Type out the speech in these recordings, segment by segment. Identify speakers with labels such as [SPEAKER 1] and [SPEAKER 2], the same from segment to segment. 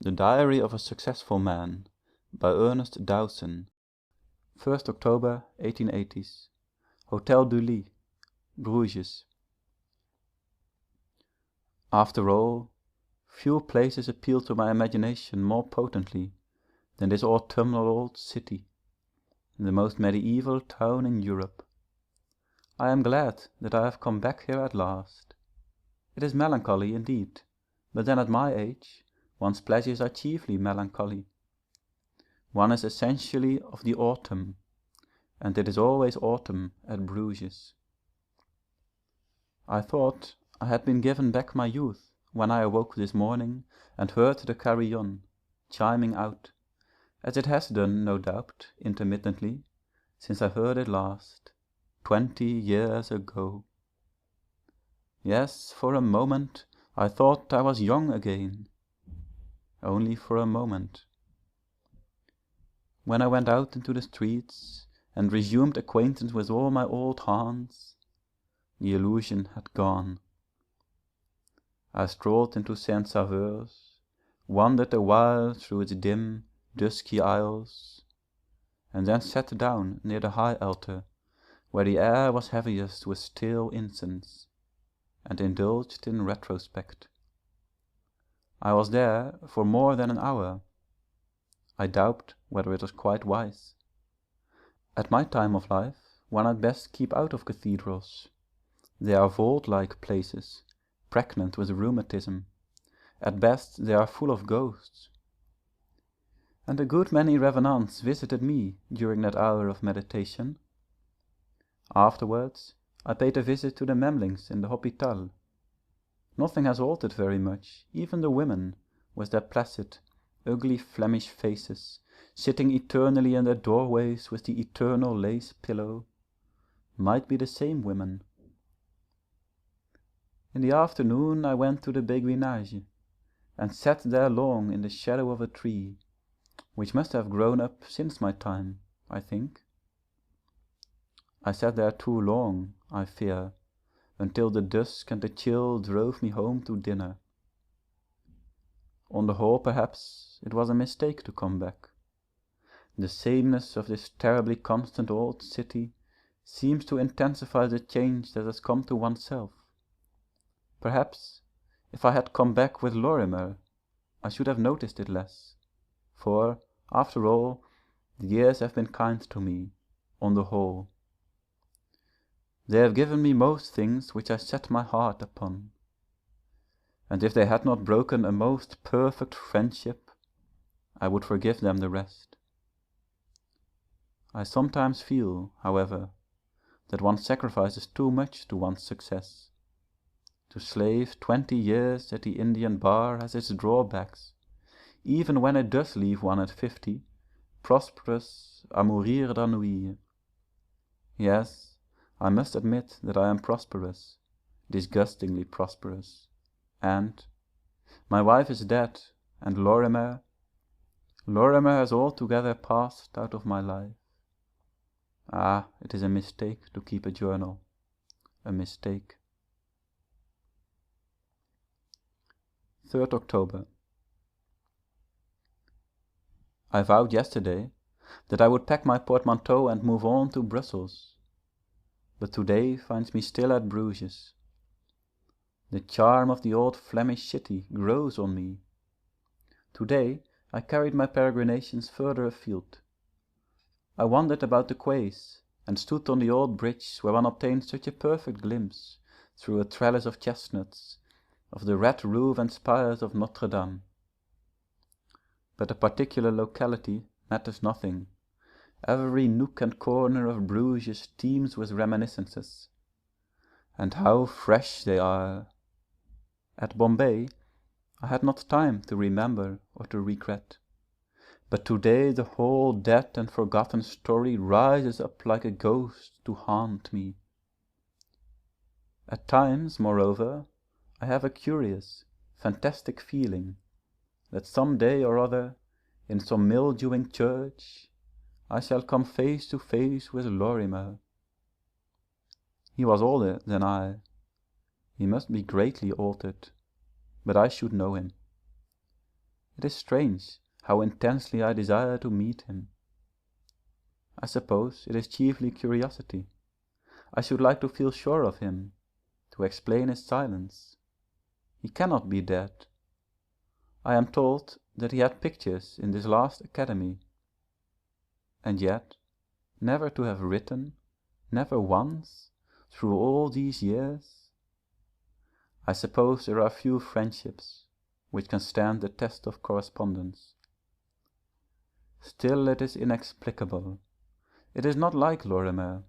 [SPEAKER 1] The Diary of a Successful Man by Ernest Dowson. 1st October 1880s. Hotel du Lit, Bruges. After all, few places appeal to my imagination more potently than this autumnal old city, the most medieval town in Europe. I am glad that I have come back here at last. It is melancholy indeed, but then at my age one's pleasures are chiefly melancholy. One is essentially of the autumn, and it is always autumn at Bruges. I thought I had been given back my youth when I awoke this morning and heard the carillon chiming out, as it has done, no doubt, intermittently, since I heard it last, 20 years ago. Yes, for a moment I thought I was young again. Only for a moment. When I went out into the streets and resumed acquaintance with all my old haunts, the illusion had gone. I strolled into Saint-Sauveur's, wandered a while through its dim, dusky aisles, and then sat down near the high altar, where the air was heaviest with stale incense, and indulged in retrospect. I was there for more than an hour. I doubt whether it was quite wise. At my time of life one had best keep out of cathedrals. They are vault-like places, pregnant with rheumatism. At best they are full of ghosts. And a good many revenants visited me during that hour of meditation. Afterwards I paid a visit to the Memlings in the Hôpital. Nothing has altered very much, even the women, with their placid, ugly Flemish faces, sitting eternally in their doorways with the eternal lace pillow, might be the same women. In the afternoon I went to the Béguinage, and sat there long in the shadow of a tree, which must have grown up since my time, I think. I sat there too long, I fear, until the dusk and the chill drove me home to dinner. On the whole, perhaps, it was a mistake to come back. The sameness of this terribly constant old city seems to intensify the change that has come to oneself. Perhaps, if I had come back with Lorimer, I should have noticed it less, for, after all, the years have been kind to me, on the whole. They have given me most things which I set my heart upon, and if they had not broken a most perfect friendship, I would forgive them the rest. I sometimes feel, however, that one sacrifices too much to one's success. To slave 20 years at the Indian bar has its drawbacks, even when it does leave one at 50, prosperous à mourir d'ennui. Yes, I must admit that I am prosperous, disgustingly prosperous, and my wife is dead, and Lorimer has altogether passed out of my life. Ah, it is a mistake to keep a journal, a mistake. 3rd October. I vowed yesterday that I would pack my portmanteau and move on to Brussels, but today finds me still at Bruges. The charm of the old Flemish city grows on me. Today I carried my peregrinations further afield. I wandered about the quays, and stood on the old bridge where one obtained such a perfect glimpse, through a trellis of chestnuts, of the red roof and spires of Notre Dame. But the particular locality matters nothing. Every nook and corner of Bruges teems with reminiscences. And how fresh they are! At Bombay I had not time to remember or to regret, but today the whole dead and forgotten story rises up like a ghost to haunt me. At times, moreover, I have a curious, fantastic feeling that some day or other, in some mildewing church, I shall come face to face with Lorimer. He was older than I. He must be greatly altered, but I should know him. It is strange how intensely I desire to meet him. I suppose it is chiefly curiosity. I should like to feel sure of him, to explain his silence. He cannot be dead. I am told that he had pictures in this last academy. And yet, never to have written, never once, through all these years. I suppose there are few friendships which can stand the test of correspondence. Still it is inexplicable. It is not like Lorimer.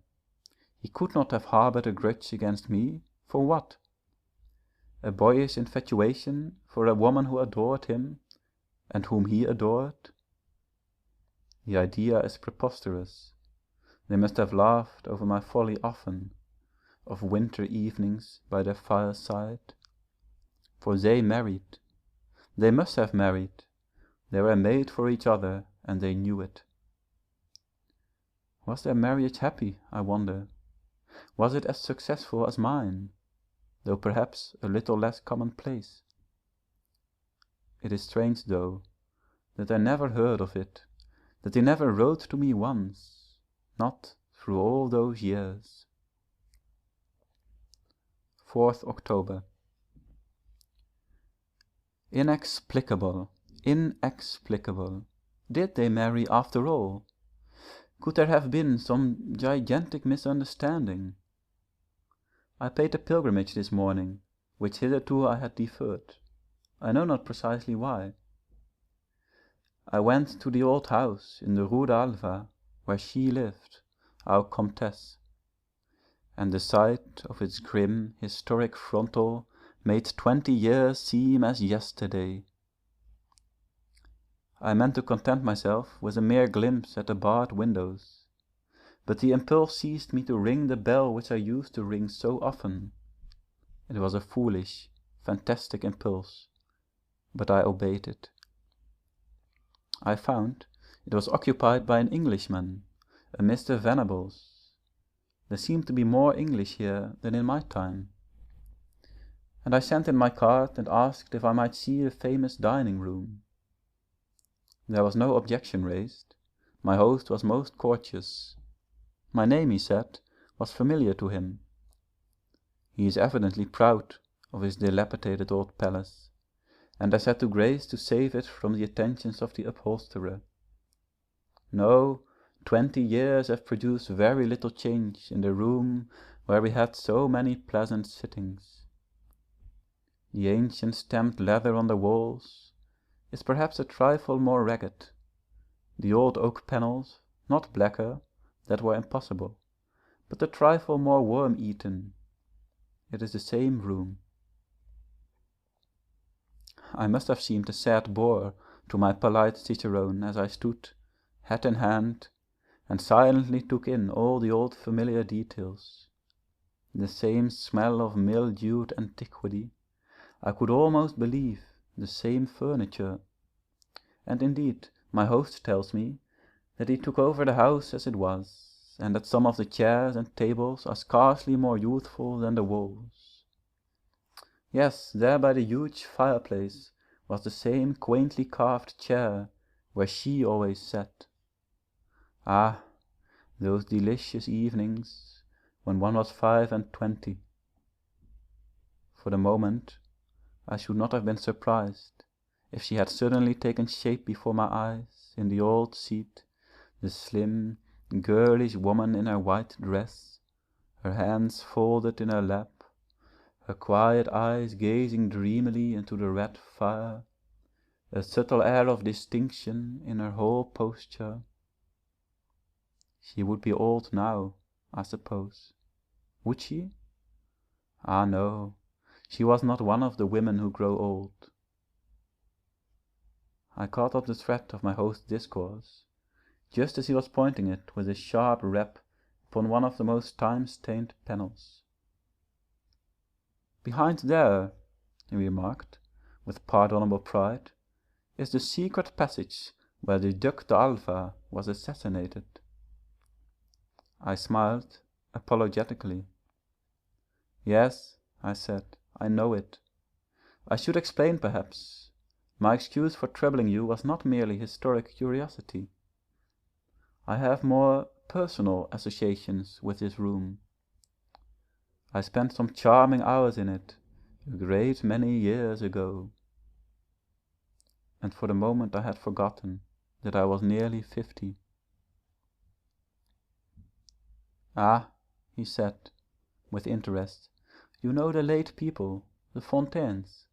[SPEAKER 1] He could not have harbored a grudge against me, for what? A boyish infatuation for a woman who adored him, and whom he adored? The idea is preposterous. They must have laughed over my folly often, of winter evenings by their fireside. For they married. They must have married. They were made for each other, and they knew it. Was their marriage happy, I wonder? Was it as successful as mine, though perhaps a little less commonplace? It is strange, though, that I never heard of it, that he never wrote to me once, not through all those years. 4th October. Inexplicable, inexplicable. Did they marry after all? Could there have been some gigantic misunderstanding? I paid a pilgrimage this morning, which hitherto I had deferred. I know not precisely why. I went to the old house in the Rue d'Alva, where she lived, our Comtesse, and the sight of its grim, historic frontal made 20 years seem as yesterday. I meant to content myself with a mere glimpse at the barred windows, but the impulse seized me to ring the bell which I used to ring so often. It was a foolish, fantastic impulse, but I obeyed it. I found it was occupied by an Englishman, a Mr. Venables. There seemed to be more English here than in my time. And I sent in my card and asked if I might see the famous dining room. There was no objection raised. My host was most courteous. My name, he said, was familiar to him. He is evidently proud of his dilapidated old palace, and I said to Grace to save it from the attentions of the upholsterer. No, 20 years have produced very little change in the room where we had so many pleasant sittings. The ancient stamped leather on the walls is perhaps a trifle more ragged. The old oak panels, not blacker, that were impossible, but a trifle more worm-eaten. It is the same room. I must have seemed a sad bore to my polite cicerone as I stood, hat in hand, and silently took in all the old familiar details. The same smell of mildewed antiquity, I could almost believe, the same furniture. And indeed, my host tells me that he took over the house as it was, and that some of the chairs and tables are scarcely more youthful than the walls. Yes, there by the huge fireplace was the same quaintly carved chair where she always sat. Ah, those delicious evenings when one was 25. For the moment, I should not have been surprised if she had suddenly taken shape before my eyes in the old seat, the slim, girlish woman in her white dress, her hands folded in her lap, her quiet eyes gazing dreamily into the red fire, a subtle air of distinction in her whole posture. She would be old now, I suppose. Would she? Ah, no, she was not one of the women who grow old. I caught up the thread of my host's discourse, just as he was pointing it with a sharp rap upon one of the most time-stained panels. "Behind there," he remarked, with pardonable pride, "is the secret passage where the Duc d'Alva was assassinated." I smiled apologetically. "Yes," I said, "I know it. I should explain, perhaps. My excuse for troubling you was not merely historic curiosity. I have more personal associations with this room. I spent some charming hours in it a great many years ago. And for the moment I had forgotten that I was nearly 50. Ah, he said, with interest, you know the late people, the Fontaines?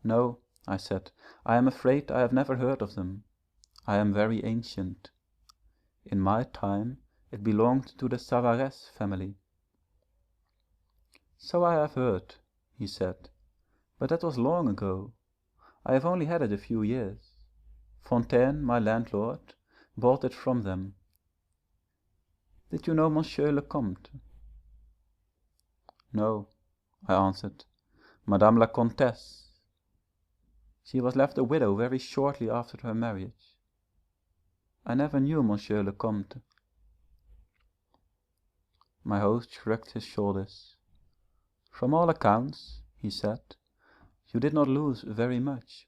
[SPEAKER 1] No, I said, I am afraid I have never heard of them. I am very ancient. In my time it belonged to the Savares family. So I have heard, he said, but that was long ago. I have only had it a few years. Fontaine, my landlord, bought it from them. Did you know Monsieur le Comte? No, I answered. Madame la Comtesse. She was left a widow very shortly after her marriage. I never knew Monsieur le Comte. My host shrugged his shoulders. From all accounts, he said, you did not lose very much.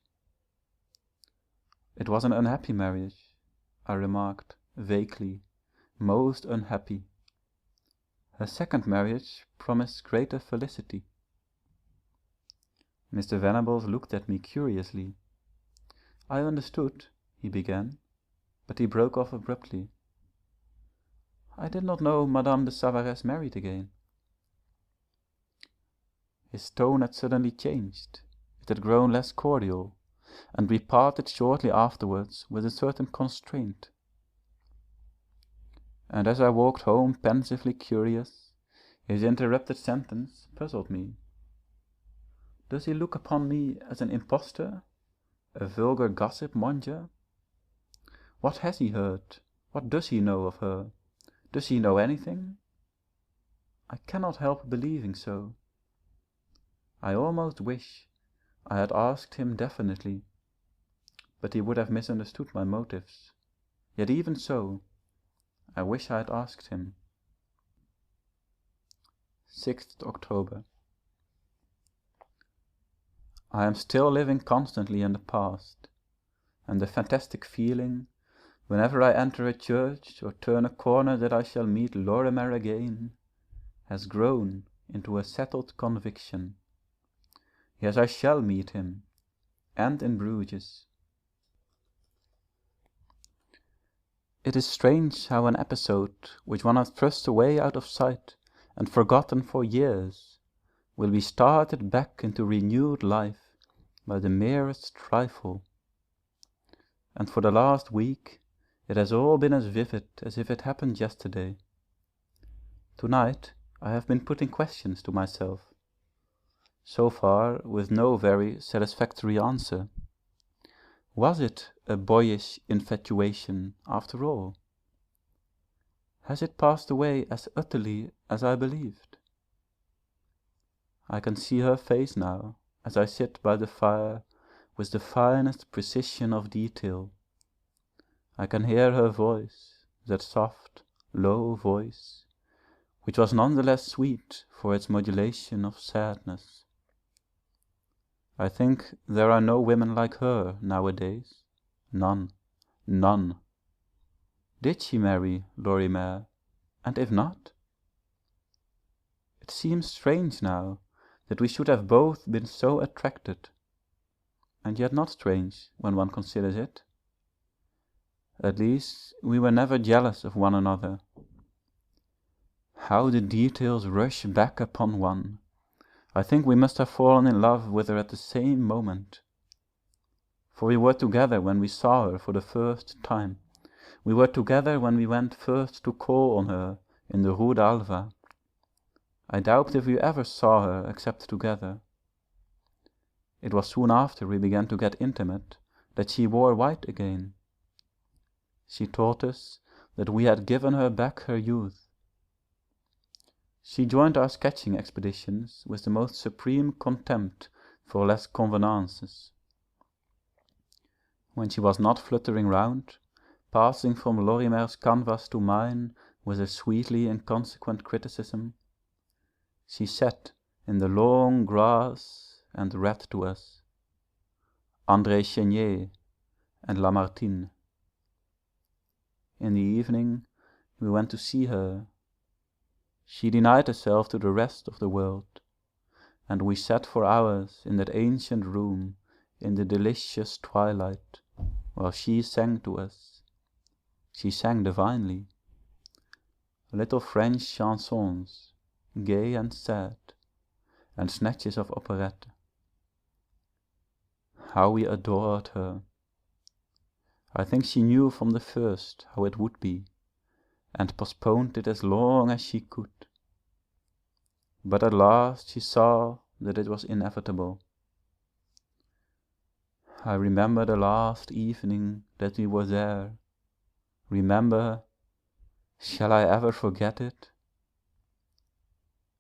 [SPEAKER 1] It was an unhappy marriage, I remarked, vaguely, most unhappy. Her second marriage promised greater felicity. Mr. Venables looked at me curiously. I understood, he began, but he broke off abruptly. I did not know Madame de Savares married again. His tone had suddenly changed. It had grown less cordial, and we parted shortly afterwards with a certain constraint. And as I walked home pensively curious, his interrupted sentence puzzled me. Does he look upon me as an impostor, a vulgar gossip monger? What has he heard? What does he know of her? Does he know anything? I cannot help believing so. I almost wish I had asked him definitely, but he would have misunderstood my motives. Yet even so, I wish I had asked him. 6th October. I am still living constantly in the past, and the fantastic feeling, whenever I enter a church or turn a corner that I shall meet Lorimer again, has grown into a settled conviction. Yes, I shall meet him, and in Bruges. It is strange how an episode which one has thrust away out of sight and forgotten for years will be started back into renewed life by the merest trifle. And for the last week it has all been as vivid as if it happened yesterday. Tonight I have been putting questions to myself, so far with no very satisfactory answer. Was it a boyish infatuation after all? Has it passed away as utterly as I believed? I can see her face now as I sit by the fire with the finest precision of detail. I can hear her voice, that soft, low voice, which was none the less sweet for its modulation of sadness. I think there are no women like her nowadays. None. None. Did she marry Lorimer? And if not? It seems strange now that we should have both been so attracted, and yet not strange when one considers it. At least we were never jealous of one another. How the details rush back upon one! I think we must have fallen in love with her at the same moment. For we were together when we saw her for the first time. We were together when we went first to call on her in the Rue d'Alva. I doubt if we ever saw her except together. It was soon after we began to get intimate that she wore white again. She taught us that we had given her back her youth. She joined our sketching expeditions with the most supreme contempt for les convenances. When she was not fluttering round, passing from Lorimer's canvas to mine with a sweetly inconsequent criticism, she sat in the long grass and read to us. André Chénier and Lamartine. In the evening we went to see her. She denied herself to the rest of the world, and we sat for hours in that ancient room in the delicious twilight, while she sang to us. She sang divinely. Little French chansons, gay and sad, and snatches of operette. How we adored her! I think she knew from the first how it would be, and postponed it as long as she could. But at last she saw that it was inevitable. I remember the last evening that we were there. Remember, shall I ever forget it?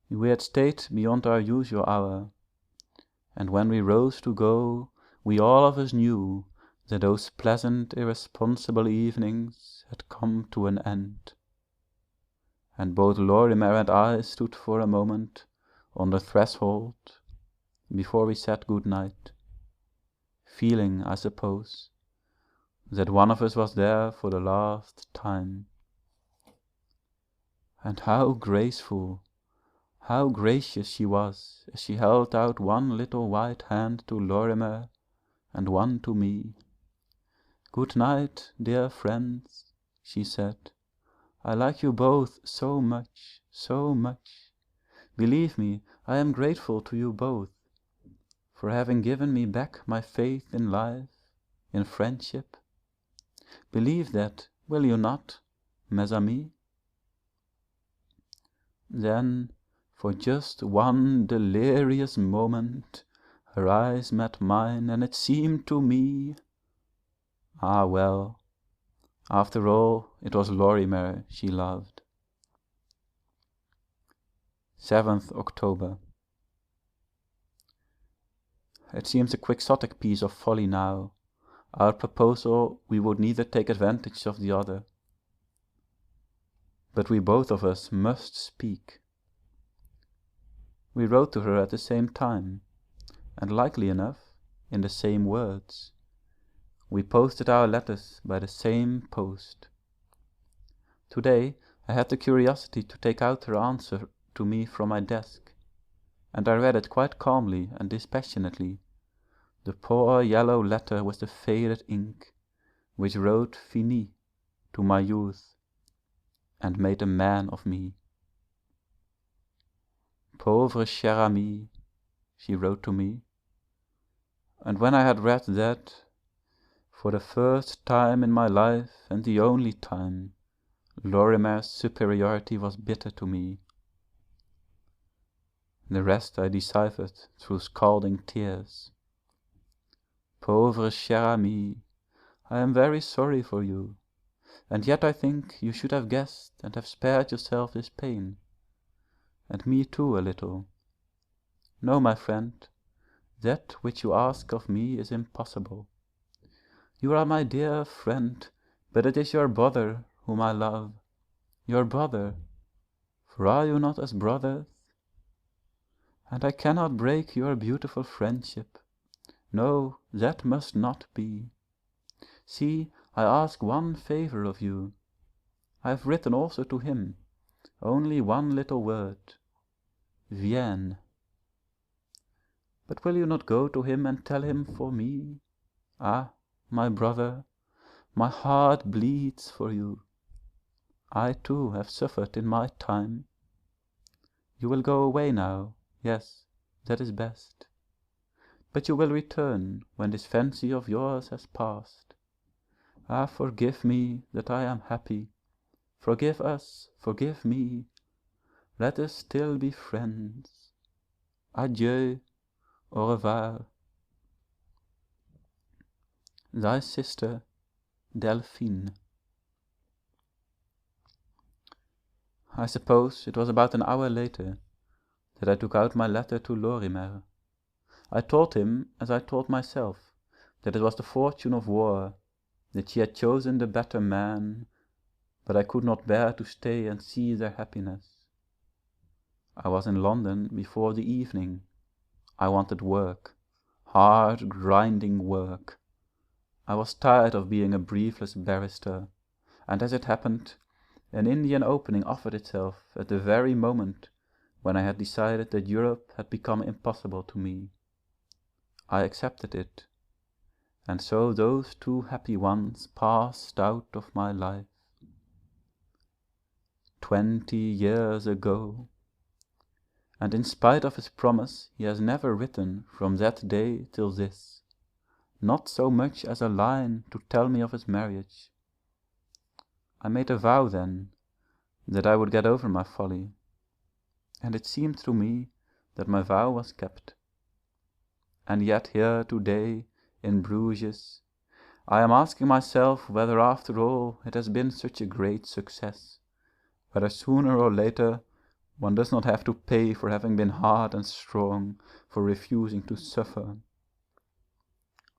[SPEAKER 1] We had stayed beyond our usual hour, and when we rose to go, we all of us knew that those pleasant, irresponsible evenings had come to an end. And both Lorimer and I stood for a moment on the threshold before we said good night, feeling, I suppose, that one of us was there for the last time. And how graceful, how gracious she was as she held out one little white hand to Lorimer and one to me. "Good night, dear friends," she said. "I like you both so much, so much. Believe me, I am grateful to you both for having given me back my faith in life, in friendship. Believe that, will you not, mes amis?" Then, for just one delirious moment, her eyes met mine, and it seemed to me, ah well, after all, it was Lorimer she loved. 7th October. It seems a quixotic piece of folly now, our proposal we would neither take advantage of the other. But we both of us must speak. We wrote to her at the same time, and likely enough, in the same words. We posted our letters by the same post. Today I had the curiosity to take out her answer to me from my desk, and I read it quite calmly and dispassionately, the poor yellow letter with the faded ink, which wrote "Fini" to my youth, and made a man of me. "Pauvre cher ami," she wrote to me, and when I had read that, for the first time in my life and the only time, Lorimer's superiority was bitter to me. The rest I deciphered through scalding tears. "Pauvre cher ami, I am very sorry for you, and yet I think you should have guessed and have spared yourself this pain, and me too a little. No, my friend, that which you ask of me is impossible. You are my dear friend, but it is your brother whom I love, your brother, for are you not as brothers? And I cannot break your beautiful friendship. No, that must not be. See, I ask one favor of you. I have written also to him, only one little word, Viens. But will you not go to him and tell him for me? Ah, my brother, my heart bleeds for you. I too have suffered in my time. You will go away now, yes, that is best. But you will return when this fancy of yours has passed. Ah, forgive me that I am happy. Forgive us, forgive me. Let us still be friends. Adieu, au revoir. Thy sister, Delphine. I suppose it was about an hour later that I took out my letter to Lorimer. I told him, as I told myself, that it was the fortune of war, that she had chosen the better man, but I could not bear to stay and see their happiness. I was in London before the evening. I wanted work. hard, grinding work. I was tired of being a briefless barrister, and as it happened, an Indian opening offered itself at the very moment when I had decided that Europe had become impossible to me. I accepted it, and so those 2 happy ones passed out of my life. 20 years ago, and in spite of his promise he has never written from that day till this, not so much as a line to tell me of his marriage. I made a vow then that I would get over my folly, and it seemed to me that my vow was kept. And yet here today in Bruges I am asking myself whether after all it has been such a great success, whether sooner or later one does not have to pay for having been hard and strong, for refusing to suffer.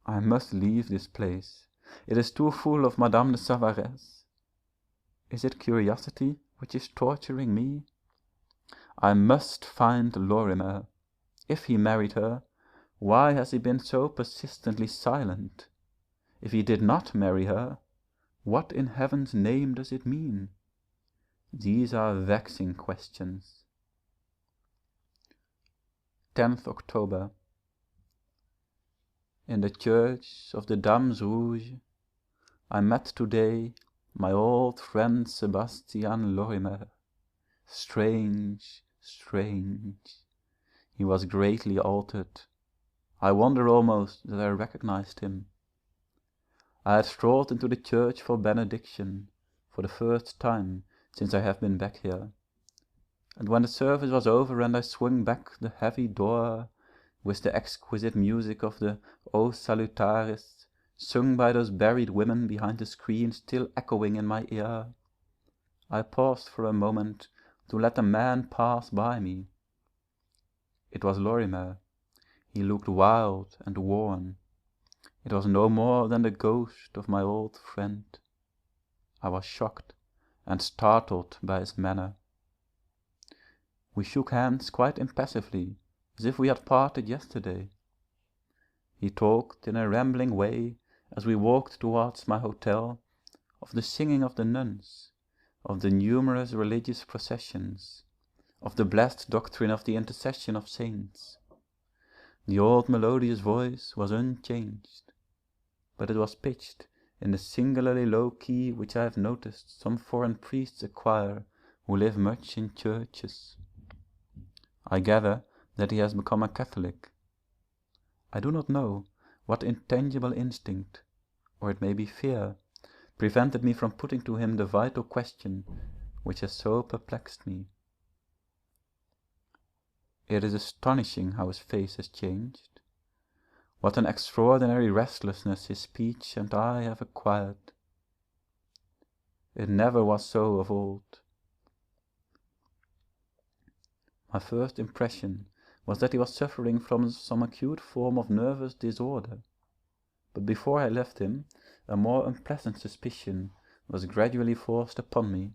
[SPEAKER 1] I must leave this place. It is too full of Madame de Savarez. Is it curiosity which is torturing me? I must find Lorimer. If he married her, why has he been so persistently silent? If he did not marry her, what in heaven's name does it mean? These are vexing questions. 10th October. In the church of the Dames Rouges, I met today my old friend Sebastian Lorimer. Strange, strange. He was greatly altered. I wonder almost that I recognized him. I had strolled into the church for benediction, for the first time since I have been back here, and when the service was over and I swung back the heavy door with the exquisite music of the O Salutaris, sung by those buried women behind the screen still echoing in my ear, I paused for a moment to let a man pass by me. It was Lorimer. He looked wild and worn. It was no more than the ghost of my old friend. I was shocked and startled by his manner. We shook hands quite impassively, as if we had parted yesterday. He talked in a rambling way as we walked towards my hotel of the singing of the nuns, of the numerous religious processions, of the blessed doctrine of the intercession of saints. The old melodious voice was unchanged, but it was pitched in the singularly low key which I have noticed some foreign priests acquire who live much in churches. I gather that he has become a Catholic. I do not know what intangible instinct, or it may be fear, prevented me from putting to him the vital question which has so perplexed me. It is astonishing how his face has changed. What an extraordinary restlessness his speech and I have acquired. It never was so of old. My first impression was that he was suffering from some acute form of nervous disorder, but before I left him, a more unpleasant suspicion was gradually forced upon me.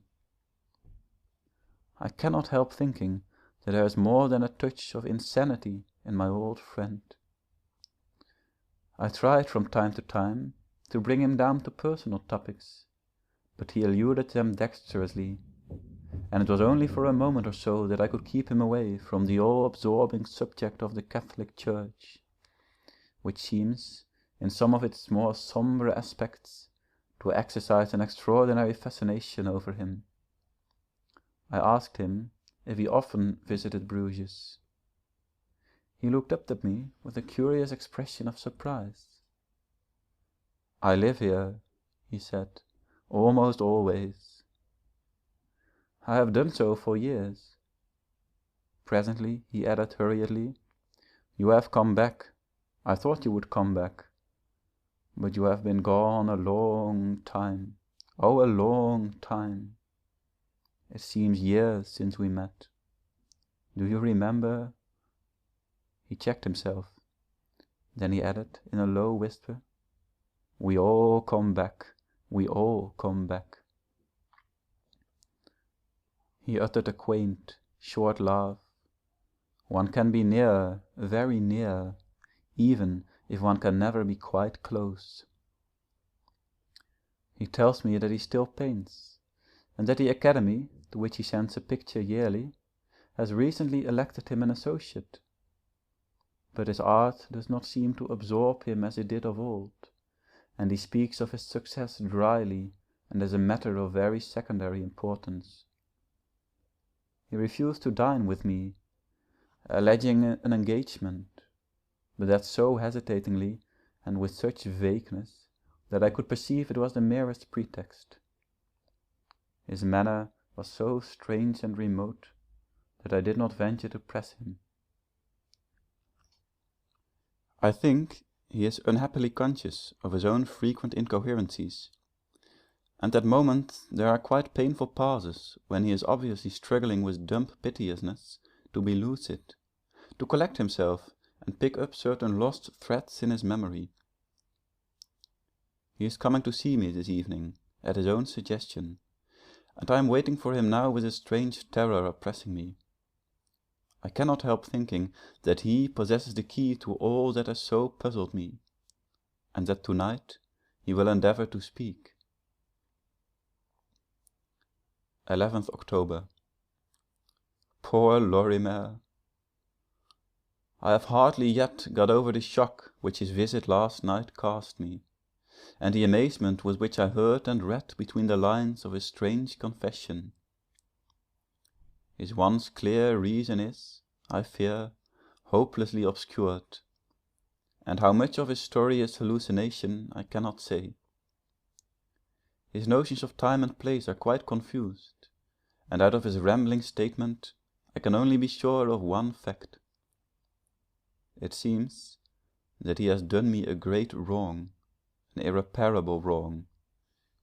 [SPEAKER 1] I cannot help thinking that there is more than a touch of insanity in my old friend. I tried from time to time to bring him down to personal topics, but he eluded them dexterously, and it was only for a moment or so that I could keep him away from the all-absorbing subject of the Catholic Church, which seems, in some of its more sombre aspects, to exercise an extraordinary fascination over him. I asked him if he often visited Bruges. He looked up at me with a curious expression of surprise. "I live here," he said, "almost always. I have done so for years." Presently he added hurriedly, "You have come back. I thought you would come back. But you have been gone a long time. Oh, a long time. It seems years since we met. Do you remember?" He checked himself. Then he added in a low whisper, "We all come back. We all come back." He uttered a quaint, short laugh. "One can be near, very near, even if one can never be quite close. He tells me that he still paints, and that the Academy, to which he sends a picture yearly, has recently elected him an associate. But his art does not seem to absorb him as it did of old, and he speaks of his success dryly and as a matter of very secondary importance. He refused to dine with me, alleging an engagement, but that so hesitatingly and with such vagueness that I could perceive it was the merest pretext. His manner was so strange and remote that I did not venture to press him. I think he is unhappily conscious of his own frequent incoherencies, and at moments there are quite painful pauses when he is obviously struggling with dumb piteousness to be lucid, to collect himself and pick up certain lost threads in his memory. He is coming to see me this evening, at his own suggestion, and I am waiting for him now with a strange terror oppressing me. I cannot help thinking that he possesses the key to all that has so puzzled me, and that tonight he will endeavour to speak. 11th October. Poor Lorimer! I have hardly yet got over the shock which his visit last night caused me, and the amazement with which I heard and read between the lines of his strange confession. His once clear reason is, I fear, hopelessly obscured, and how much of his story is hallucination I cannot say. His notions of time and place are quite confused, and out of his rambling statement I can only be sure of one fact. It seems that he has done me a great wrong, an irreparable wrong,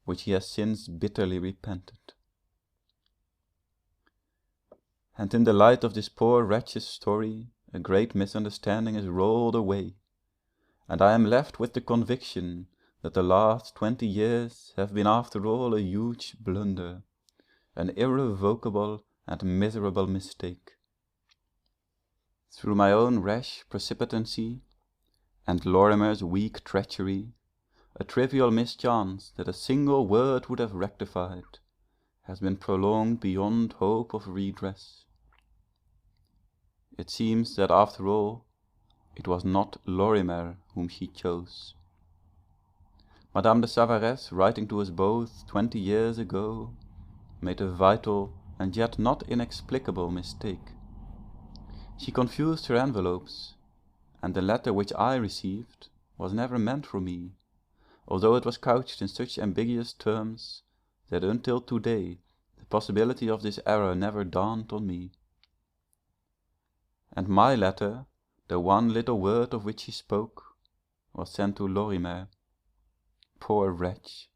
[SPEAKER 1] which he has since bitterly repented. And in the light of this poor wretch's story, a great misunderstanding is rolled away, and I am left with the conviction that the last 20 years have been after all a huge blunder, an irrevocable and miserable mistake. Through my own rash precipitancy and Lorimer's weak treachery, a trivial mischance that a single word would have rectified has been prolonged beyond hope of redress. It seems that after all it was not Lorimer whom she chose. Madame de Savaresse, writing to us both 20 years ago, made a vital and yet not inexplicable mistake. She confused her envelopes, and the letter which I received was never meant for me, although it was couched in such ambiguous terms that until today the possibility of this error never dawned on me. And my letter, the one little word of which she spoke, was sent to Lorimer. Poor wretch!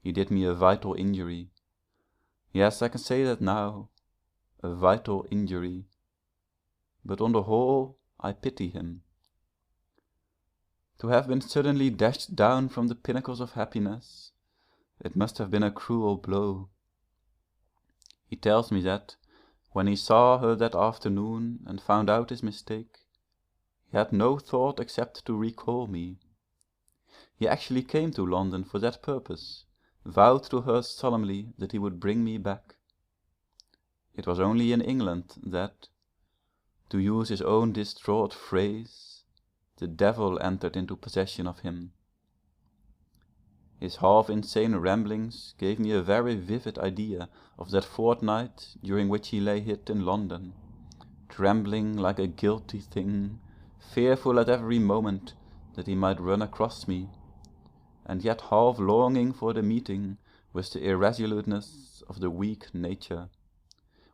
[SPEAKER 1] He did me a vital injury. Yes, I can say that now, a vital injury. But on the whole, I pity him. To have been suddenly dashed down from the pinnacles of happiness, it must have been a cruel blow. He tells me that, when he saw her that afternoon and found out his mistake, he had no thought except to recall me. He actually came to London for that purpose, vowed to her solemnly that he would bring me back. It was only in England that, to use his own distraught phrase, the devil entered into possession of him. His half-insane ramblings gave me a very vivid idea of that fortnight during which he lay hid in London, trembling like a guilty thing, fearful at every moment that he might run across me, and yet half longing for the meeting with the irresoluteness of the weak nature,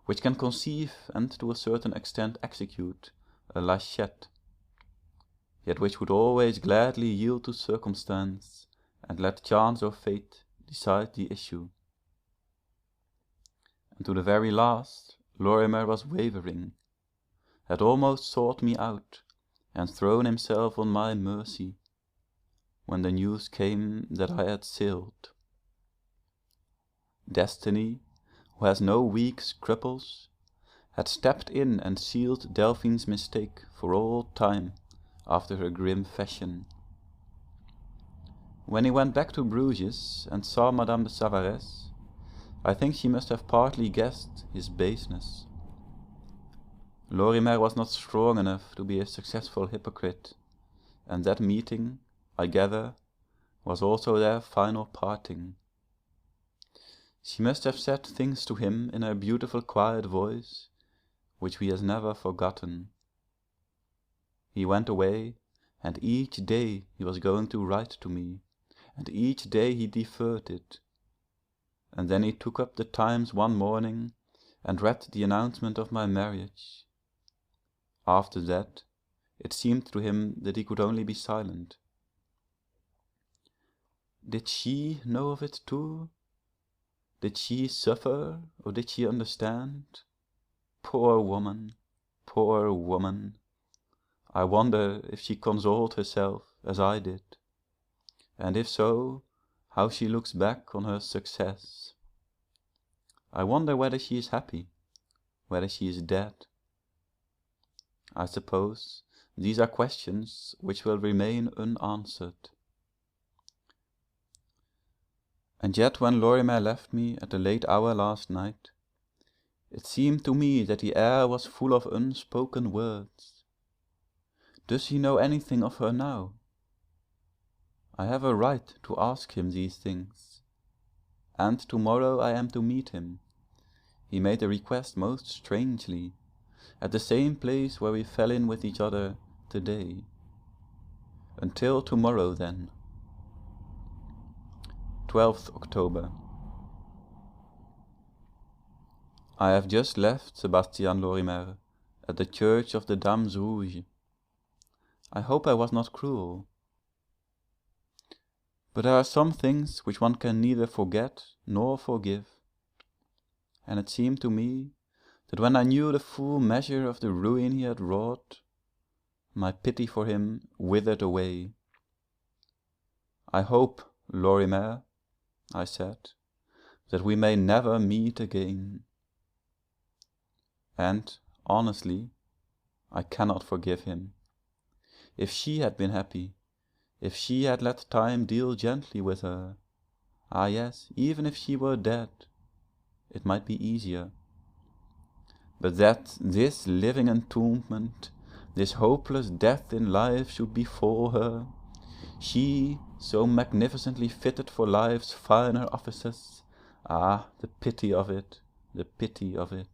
[SPEAKER 1] which can conceive and to a certain extent execute a lachette, yet which would always gladly yield to circumstance and let chance or fate decide the issue. And to the very last Lorimer was wavering, had almost sought me out and thrown himself on my mercy, when the news came that I had sailed. Destiny, who has no weak scruples, had stepped in and sealed Delphine's mistake for all time after her grim fashion. When he went back to Bruges and saw Madame de Savaresse, I think she must have partly guessed his baseness. Lorimer was not strong enough to be a successful hypocrite, and that meeting, I gather, was also their final parting. She must have said things to him in her beautiful quiet voice, which he has never forgotten. He went away, and each day he was going to write to me, and each day he deferred it. And then he took up the Times one morning and read the announcement of my marriage. After that, it seemed to him that he could only be silent. Did she know of it too? Did she suffer, or did she understand? Poor woman, poor woman. I wonder if she consoled herself as I did, and if so, how she looks back on her success. I wonder whether she is happy, whether she is dead. I suppose these are questions which will remain unanswered. And yet when Lorimer left me at a late hour last night, it seemed to me that the air was full of unspoken words. Does he know anything of her now? I have a right to ask him these things, and tomorrow I am to meet him. He made the request most strangely, at the same place where we fell in with each other today. Until tomorrow then. 12th October. I have just left Sebastian Lorimer at the church of the Dames Rouges. I hope I was not cruel. But there are some things which one can neither forget nor forgive, and it seemed to me that when I knew the full measure of the ruin he had wrought, my pity for him withered away. I hope, Lorimer, I said, that we may never meet again. And, honestly, I cannot forgive him. If she had been happy, if she had let time deal gently with her, ah yes, even if she were dead, it might be easier. But that this living entombment, this hopeless death in life should befall her, she so magnificently fitted for life's finer offices, ah, the pity of it, the pity of it.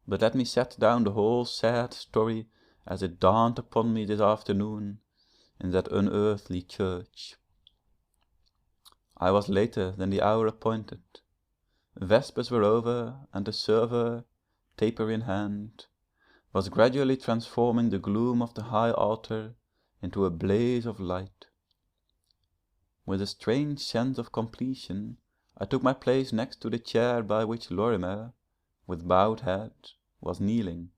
[SPEAKER 1] But let me set down the whole sad story as it dawned upon me this afternoon in that unearthly church. I was later than the hour appointed. Vespers were over, and the server, taper in hand, was gradually transforming the gloom of the high altar into a blaze of light. With a strange sense of completion, I took my place next to the chair by which Lorimer, with bowed head, was kneeling,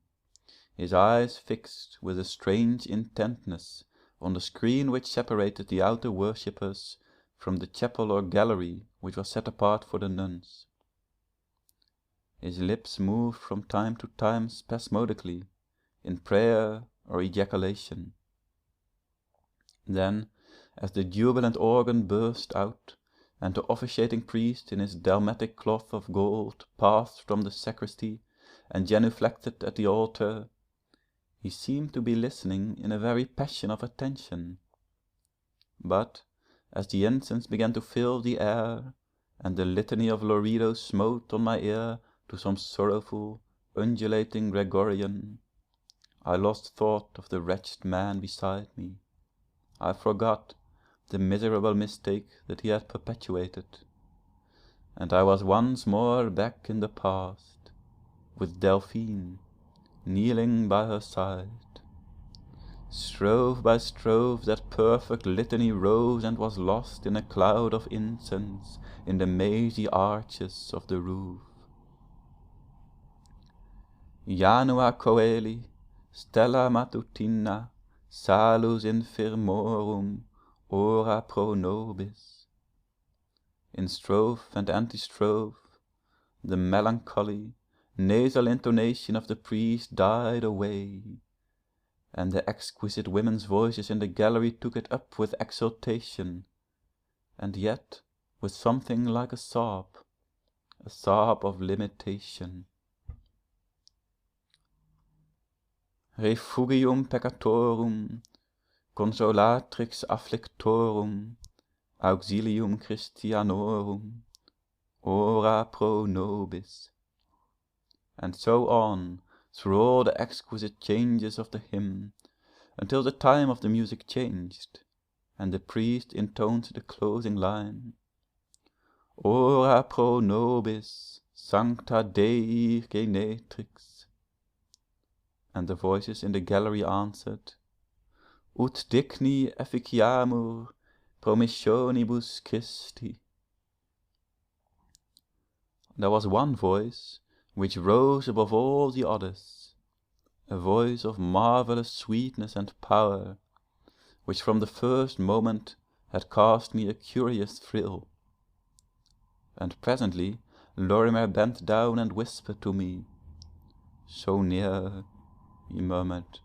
[SPEAKER 1] his eyes fixed with a strange intentness on the screen which separated the outer worshippers from the chapel or gallery which was set apart for the nuns. His lips moved from time to time spasmodically, in prayer or ejaculation. Then, as the jubilant organ burst out, and the officiating priest in his dalmatic cloth of gold passed from the sacristy and genuflected at the altar, he seemed to be listening in a very passion of attention. But, as the incense began to fill the air, and the litany of Loreto smote on my ear to some sorrowful, undulating Gregorian, I lost thought of the wretched man beside me. I forgot the miserable mistake that he had perpetuated, and I was once more back in the past, with Delphine, kneeling by her side. Strophe by strophe that perfect litany rose and was lost in a cloud of incense in the mazy arches of the roof. Janua coeli, stella matutina, salus infirmorum, ora pro nobis. In strophe and antistrophe, the melancholy, nasal intonation of the priest died away, and the exquisite women's voices in the gallery took it up with exultation, and yet with something like a sob of limitation. Refugium peccatorum, consolatrix afflictorum, auxilium Christianorum, ora pro nobis. And so on, through all the exquisite changes of the hymn, until the time of the music changed, and the priest intoned the closing line, ora pro nobis, sancta Dei genetrix. And the voices in the gallery answered, ut digni efficiamur promissionibus Christi. There was one voice which rose above all the others, a voice of marvellous sweetness and power, which from the first moment had caused me a curious thrill. And presently Lorimer bent down and whispered to me, so near, he murmured,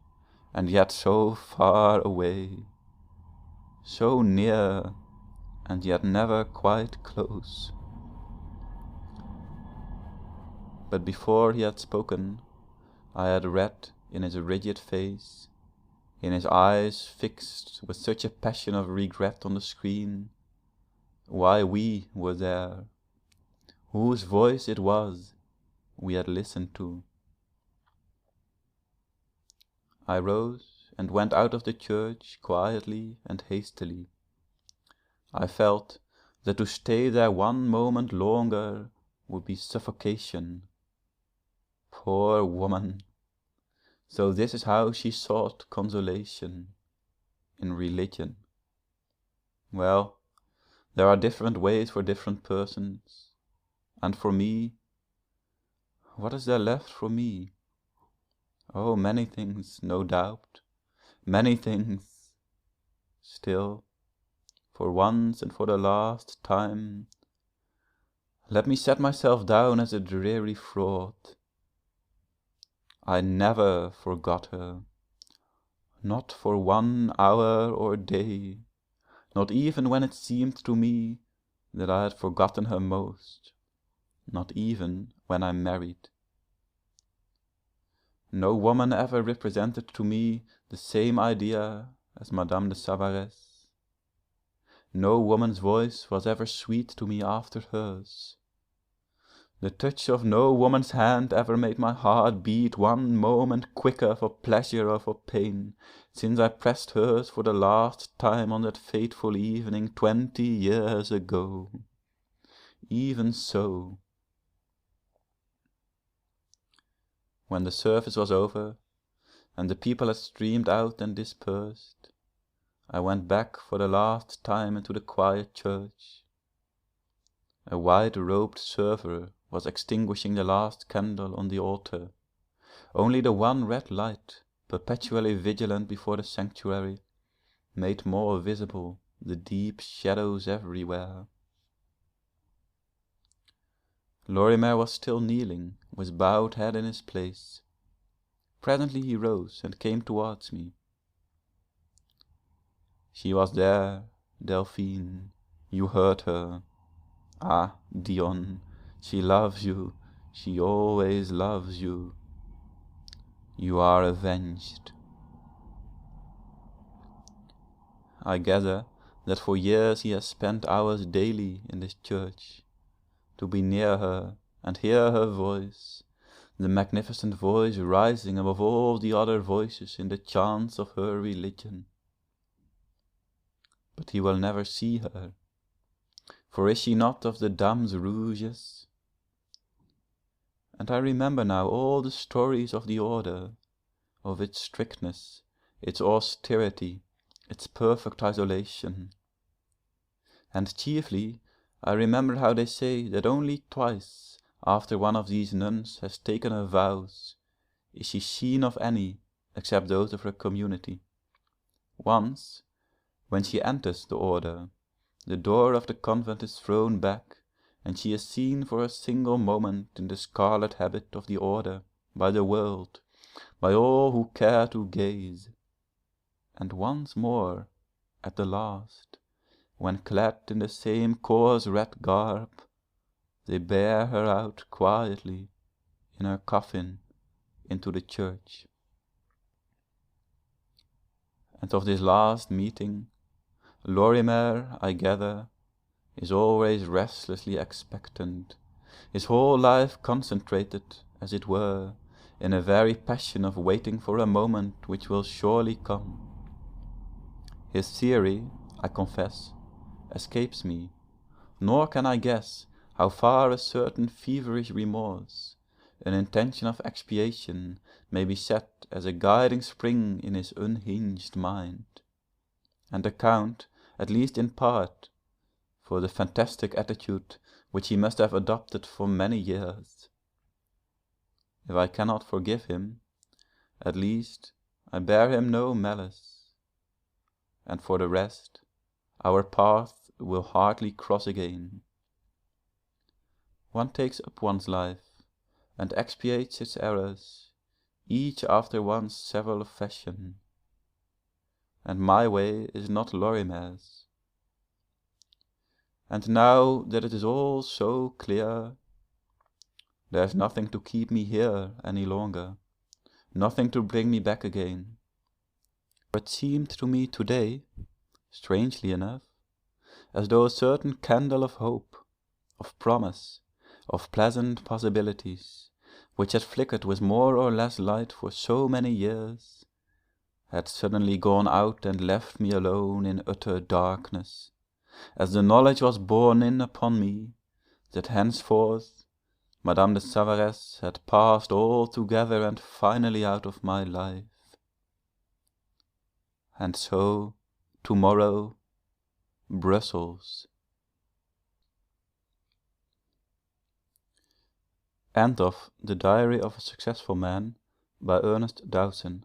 [SPEAKER 1] and yet so far away, so near, and yet never quite close. But before he had spoken, I had read in his rigid face, in his eyes fixed with such a passion of regret on the screen, why we were there, whose voice it was we had listened to. I rose and went out of the church quietly and hastily. I felt that to stay there one moment longer would be suffocation. Poor woman! So this is how she sought consolation, in religion. Well, there are different ways for different persons, and for me, what is there left for me? Oh, many things, no doubt, many things. Still, for once and for the last time, let me set myself down as a dreary fraud. I never forgot her, not for 1 hour or day, not even when it seemed to me that I had forgotten her most, not even when I married. No woman ever represented to me the same idea as Madame de Savaresse. No woman's voice was ever sweet to me after hers. The touch of no woman's hand ever made my heart beat 1 moment quicker for pleasure or for pain, since I pressed hers for the last time on that fateful evening 20 years ago. Even so, when the service was over, and the people had streamed out and dispersed, I went back for the last time into the quiet church. A white-robed server was extinguishing the last candle on the altar. Only the one red light, perpetually vigilant before the sanctuary, made more visible the deep shadows everywhere. Lorimer was still kneeling, with bowed head in his place. Presently he rose and came towards me. She was there, Delphine. You heard her. Ah, Dion, she loves you. She always loves you. You are avenged. I gather that for years he has spent hours daily in this church, to be near her and hear her voice, the magnificent voice rising above all the other voices in the chants of her religion. But he will never see her, for is she not of the Dames Rouges? And I remember now all the stories of the order, of its strictness, its austerity, its perfect isolation. And chiefly I remember how they say that only twice after one of these nuns has taken her vows is she seen of any except those of her community. Once, when she enters the order, the door of the convent is thrown back, and she is seen for a single moment in the scarlet habit of the order, by the world, by all who care to gaze. and once more, at the last, when clad in the same coarse red garb, they bear her out quietly in her coffin into the church. And of this last meeting, Lorimer, I gather, is always restlessly expectant, his whole life concentrated, as it were, in a very passion of waiting for a moment which will surely come. His theory, I confess, escapes me, nor can I guess how far a certain feverish remorse, an intention of expiation, may be set as a guiding spring in his unhinged mind, and account, at least in part, for the fantastic attitude which he must have adopted for many years. If I cannot forgive him, at least I bear him no malice, and for the rest, our paths will hardly cross again. One takes up one's life, and expiates its errors, each after one's several fashion, and my way is not Lorimer's. And now that it is all so clear, there is nothing to keep me here any longer, nothing to bring me back again. It seemed to me today, strangely enough, as though a certain candle of hope, of promise, of pleasant possibilities, which had flickered with more or less light for so many years, had suddenly gone out and left me alone in utter darkness, as the knowledge was borne in upon me that henceforth Madame de Savaresse had passed altogether and finally out of my life. And so, tomorrow, Brussels. End of The Diary of a Successful Man by Ernest Dowson.